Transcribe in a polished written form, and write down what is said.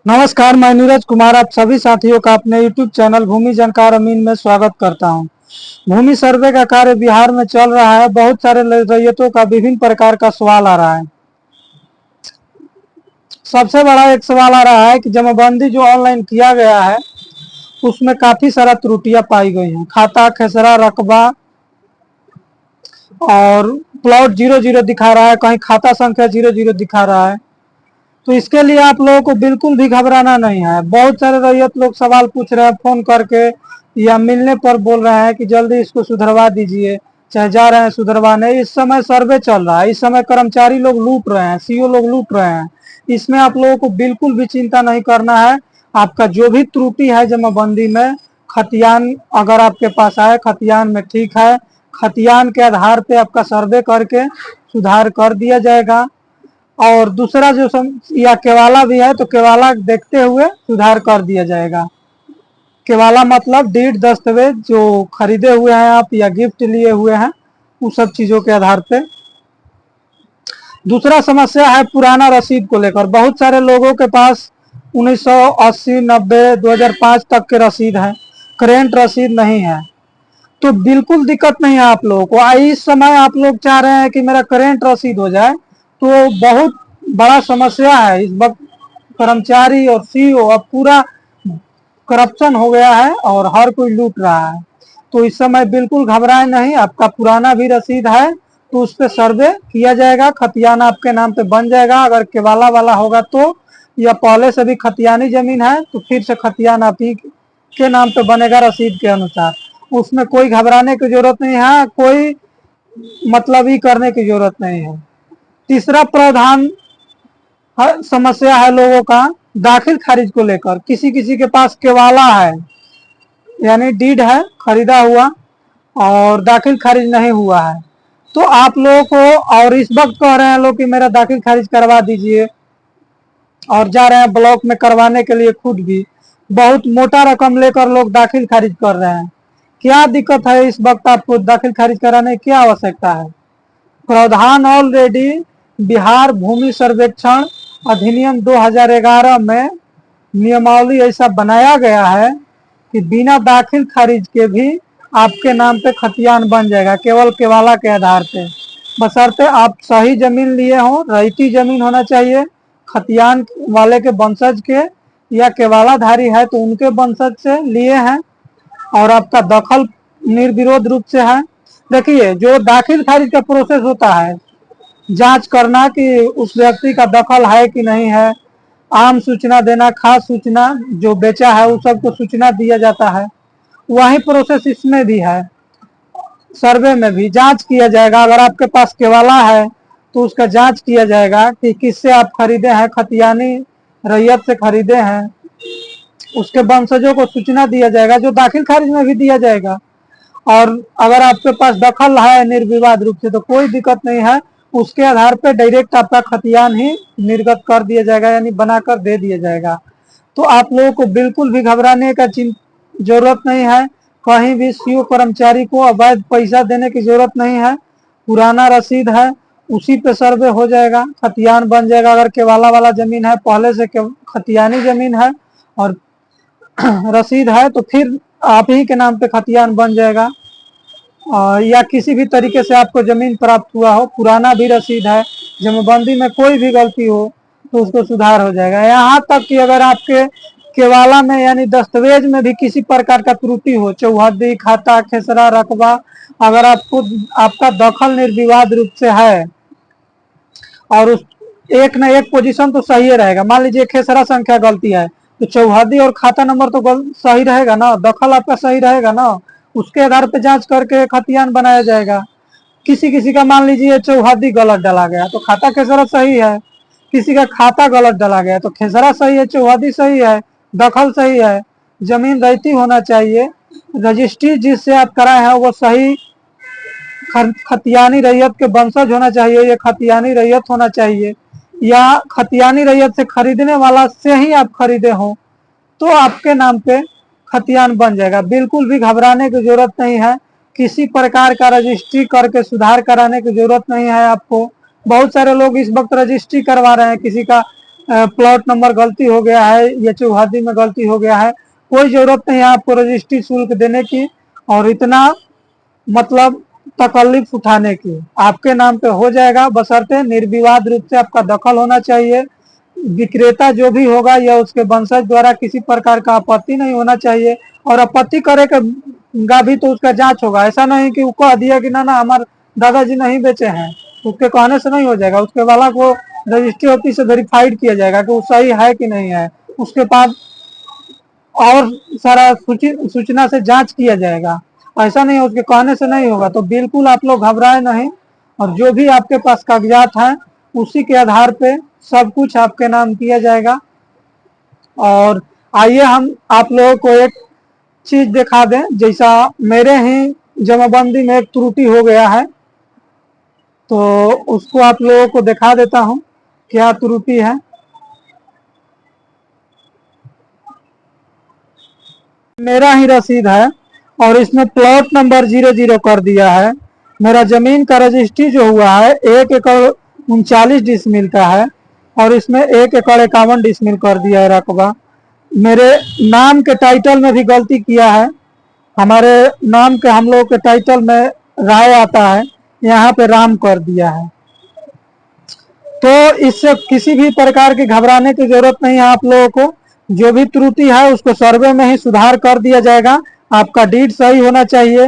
नमस्कार, मैं नीरज कुमार आप सभी साथियों का अपने YouTube चैनल भूमि जानकार अमीन में स्वागत करता हूं। भूमि सर्वे का कार्य बिहार में चल रहा है। बहुत सारे रैयतों का विभिन्न प्रकार का सवाल आ रहा है। सबसे बड़ा एक सवाल आ रहा है कि जमाबंदी जो ऑनलाइन किया गया है उसमें काफी सारा त्रुटियां पाई गई हैं। खाता, खेसरा, रकबा और प्लॉट 00 दिखा रहा है, कहीं खाता संख्या 00 दिखा रहा है। तो इसके लिए आप लोगों को बिल्कुल भी घबराना नहीं है। बहुत सारे रैयत लोग सवाल पूछ रहे हैं फोन करके या मिलने पर बोल रहे हैं कि जल्दी इसको सुधरवा दीजिए, चाहे जा रहे हैं सुधरवाने। इस समय सर्वे चल रहा है, इस समय कर्मचारी लोग लूट रहे हैं, सीओ लोग लूट रहे हैं। इसमें आप लोगों को बिल्कुल भी चिंता नहीं करना है। आपका जो भी त्रुटि है जमाबंदी में, खतियान अगर आपके पास आए, खतियान में ठीक है, खतियान के आधार पे आपका सर्वे करके सुधार कर दिया जाएगा। और दूसरा जो या केवाला भी है तो केवाला देखते हुए सुधार कर दिया जाएगा। केवाला मतलब डीड, दस्तावेज जो खरीदे हुए हैं आप या गिफ्ट लिए हुए हैं, उन सब चीजों के आधार पे। दूसरा समस्या है पुराना रसीद को लेकर। बहुत सारे लोगों के पास 1980, 90, 2005 तक के रसीद है, करेंट रसीद नहीं है। तो बिल्कुल दिक्कत नहीं है आप लोगों को। इस समय आप लोग चाह रहे हैं कि मेरा करेंट रसीद हो जाए, तो बहुत बड़ा समस्या है इस वक्त। कर्मचारी और सीईओ अब पूरा करप्शन हो गया है और हर कोई लूट रहा है। तो इस समय बिल्कुल घबराए नहीं। आपका पुराना भी रसीद है तो उस पर सर्वे किया जाएगा, खतियाना आपके नाम पे बन जाएगा। अगर केवाला वाला होगा तो, या पहले से भी खतियानी जमीन है तो फिर से खतियाना आप ही के नाम पे बनेगा रसीद के अनुसार। उसमें कोई घबराने की जरूरत नहीं है, कोई मतलब ही करने की जरूरत नहीं है। तीसरा प्रावधान समस्या है लोगों का दाखिल खारिज को लेकर। किसी किसी के पास केवाला है, यानी डीड है खरीदा हुआ और दाखिल खारिज नहीं हुआ है। तो आप लोगों को, और इस वक्त कह रहे हैं लोग कि मेरा दाखिल खारिज करवा दीजिए, और जा रहे हैं ब्लॉक में करवाने के लिए। खुद भी बहुत मोटा रकम लेकर लोग दाखिल खारिज कर रहे हैं। क्या दिक्कत है इस वक्त आपको दाखिल खारिज कराने की क्या आवश्यकता है? प्रावधान ऑलरेडी बिहार भूमि सर्वेक्षण अधिनियम 2011 में नियमावली ऐसा बनाया गया है कि बिना दाखिल खारिज के भी आपके नाम पे खतियान बन जाएगा, केवल केवाला के आधार पे। बशर्ते आप सही जमीन लिए हो, रईती जमीन होना चाहिए, खतियान वाले के वंशज के, या केवालाधारी है तो उनके वंशज से लिए हैं, और आपका दखल निर्विरोध रूप से है। देखिए, जो दाखिल खारिज का प्रोसेस होता है, जांच करना कि उस व्यक्ति का दखल है कि नहीं है, आम सूचना देना, खास सूचना, जो बेचा है उस सबको सूचना दिया जाता है। वही प्रोसेस इसमें भी है। सर्वे में भी जांच किया जाएगा। अगर आपके पास केवाला है तो उसका जांच किया जाएगा कि किससे आप खरीदे हैं, खतियानी रैयत से खरीदे हैं, उसके वंशजों को सूचना दिया जाएगा, जो दाखिल खारिज में भी दिया जाएगा। और अगर आपके पास दखल है निर्विवाद रूप से तो कोई दिक्कत नहीं है, उसके आधार पे डायरेक्ट आपका खतियान ही निर्गत कर दिया जाएगा, यानी बनाकर दे दिया जाएगा। तो आप लोगों को बिल्कुल भी घबराने का जरूरत नहीं है। कहीं भी सीओ कर्मचारी को अवैध पैसा देने की जरूरत नहीं है। पुराना रसीद है, उसी पे सर्वे हो जाएगा, खतियान बन जाएगा। अगर केवाला वाला जमीन है, पहले से खतियानी जमीन है और रसीद है, तो फिर आप ही के नाम पे खतियान बन जाएगा। या किसी भी तरीके से आपको जमीन प्राप्त हुआ हो, पुराना भी रसीद है, जमाबंदी में कोई भी गलती हो तो उसको सुधार हो जाएगा। यहाँ तक कि अगर आपके केवाला में यानी दस्तावेज में भी किसी प्रकार का त्रुटि हो, चौहद्दी, खाता, खेसरा, रकबा, अगर आपको आपका दखल निर्विवाद रूप से है और उस एक न एक पोजीशन तो सही रहेगा। मान लीजिए खेसरा संख्या गलती है तो चौहद्दी और खाता नंबर तो सही रहेगा ना, दखल आपका सही रहेगा ना। उसके आधार पर जांच करके खतियान बनाया जाएगा। किसी किसी का मान लीजिए चौहद्दी गलत डाला गया तो खाता खेसरा सही है, किसी का खाता गलत डाला गया तो खेसरा सही है, चौहद्दी सही है, दखल सही है। जमीन रईती होना चाहिए, रजिस्ट्री जिससे आप कराए हैं वो सही खतियानी रैयत के वंशज होना चाहिए, ये खतियानी रैयत होना चाहिए, या खतियानी रैयत से खरीदने वाला से ही आप खरीदे हो तो आपके नाम पे खतियान बन जाएगा। बिल्कुल भी घबराने की जरूरत नहीं है। किसी प्रकार का रजिस्ट्री करके सुधार कराने की जरूरत नहीं है आपको। बहुत सारे लोग इस वक्त रजिस्ट्री करवा रहे हैं, किसी का प्लॉट नंबर गलती हो गया है, या चौहद्दी में गलती हो गया है, कोई जरूरत नहीं है आपको रजिस्ट्री शुल्क देने की और इतना मतलब तकलीफ उठाने की। आपके नाम पे हो जाएगा, बशर्ते निर्विवाद रूप से आपका दखल होना चाहिए। विक्रेता जो भी होगा या उसके वंशज द्वारा किसी प्रकार का आपत्ति नहीं होना चाहिए, और आपत्ति करेगा भी तो उसका जांच होगा। ऐसा नहीं कि वो कह दिया कि ना हमारे दादाजी नहीं बेचे हैं, उसके कहने से नहीं हो जाएगा। उसके वाला को रजिस्ट्री ऑफिस से वेरीफाइड किया जाएगा कि वो सही है कि नहीं है, उसके बाद और सारा सूचना से जांच किया जाएगा। ऐसा नहीं है उसके कहने से नहीं होगा। तो बिल्कुल आप लोग घबराए नहीं, और जो भी आपके पास कागजात हैं उसी के आधार पे सब कुछ आपके नाम किया जाएगा। और आइए हम आप लोगों को एक चीज दिखा दें। जैसा मेरे ही जमाबंदी में एक त्रुटि हो गया है, तो उसको आप लोगों को दिखा देता हूं क्या त्रुटि है। मेरा ही रसीद है और इसमें प्लॉट नंबर 00 कर दिया है। मेरा जमीन का रजिस्ट्री जो हुआ है 1 एकड़ 39 डिसमिल का है, और इसमें 1 एकड़ 51 डिसमिल कर दिया है रकबा। मेरे नाम के टाइटल में भी गलती किया है। हमारे नाम के हम लोग के टाइटल में राय आता है, यहाँ पे राम कर दिया है। तो इससे किसी भी प्रकार की घबराने की जरूरत नहीं है आप लोगों को। जो भी त्रुटि है उसको सर्वे में ही सुधार कर दिया जाएगा। आपका डीड सही होना चाहिए।